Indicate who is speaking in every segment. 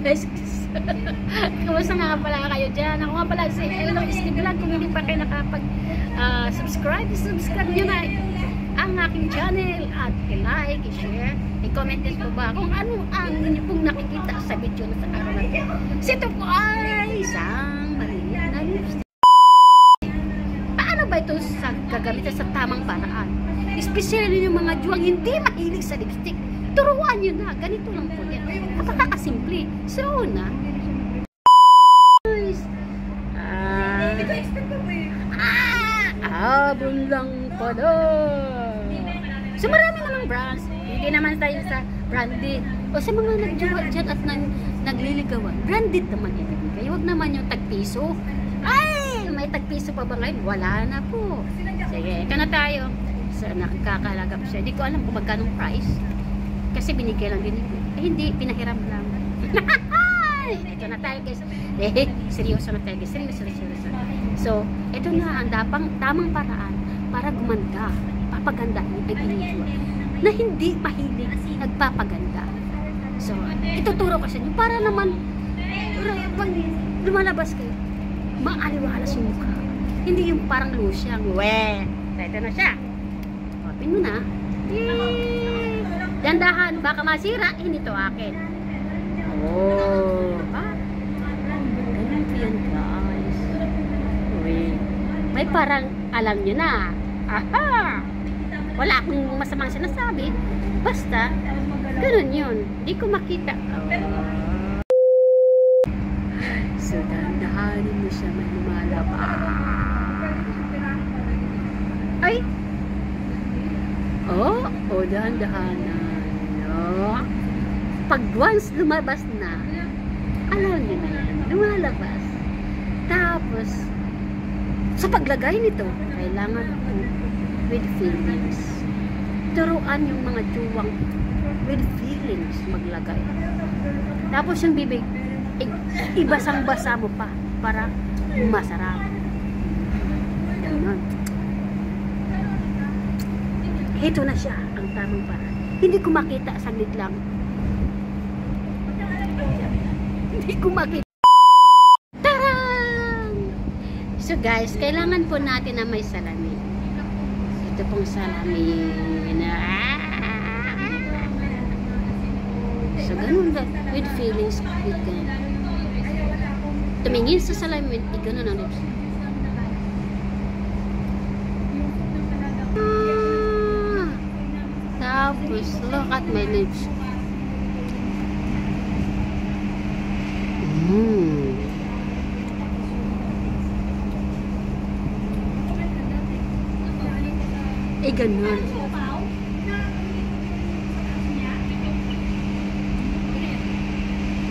Speaker 1: guys. Kamusta nga pala kayo dyan? Ako nga pala si Elo Steve Vlog. Kung hindi pa kayo nakapag-subscribe, subscribe nyo na ang aking channel at i-like, i-share, i-comment din po ba kung ano ang inyo pong nakikita sa video na sa araw na ito. Ito po ay isang maliit na lipstick. Paano ba ito gagamitin sa tamang paraan? Especially yung mga juwang hindi mahilig sa lipstick. Turuan nyo na. Ganito lang po yan. Napakakasimple. So, una. Abon lang pala. So, marami namang brands. Hindi naman tayo sa branded. O sa mga nagjuwa dyan at nagliligawan. Branded naman ibigay. Huwag naman yung tagpiso. Ay! May tagpiso pa ba ngayon? Wala na po. Sige, ito na tayo. So, nakakalaga po siya. Hindi ko alam kung magkano price. Kasi binigay lang din ito. Eh, hindi, pinahiram lang. Ito na tayo guys. Seryoso na tayo guys. Seryoso. So, ito na ang tamang paraan para gumanda. Papagandahin ang inijuwa. Na hindi mahilig nagpapaganda. So, ituturo ko sa inyo para naman pag lumalabas kayo, maaliwalas yung mukha. Hindi yung parang lusyang. Weh! So, ito na siya. Open mo na. Dandahan, baka masira. Hindi to akin. Oh, ha? Ganun po yan, guys. Uy. May parang alam nyo na. Aha! Wala akong masamang sinasabi. Basta, ganun yun. Di ko makita. Oh. So, dandahanin mo siya may lumalabas. Ay! Oh, dahan-dahanan. No? Pag once lumabas na, alam niyo na yan, lumalabas. Tapos, sa paglagay nito, kailangan with feelings. Turuan yung mga juwang with feelings maglagay. Tapos yung bibig, ibasang-basa mo pa para masarap. Ganun. Ito na siya ang tamang paraan. Hindi ko makita, saglit lang. Hindi ko makita. Tarang! So guys, kailangan po natin na may salamin. Ito pong salamin. So ganun ba? With feelings, with ganun. Tumingin sa salamin, ganun ang lips. Tapos, look at my lips. Eh, ganun.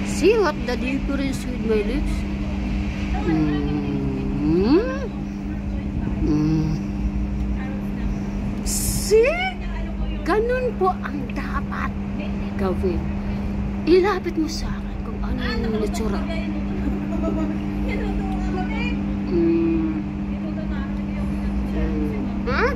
Speaker 1: See what the difference with my lips? See? Ganun po ang dapat gawin. Ilapit mo sa akin kung ano yung natsura. Huh?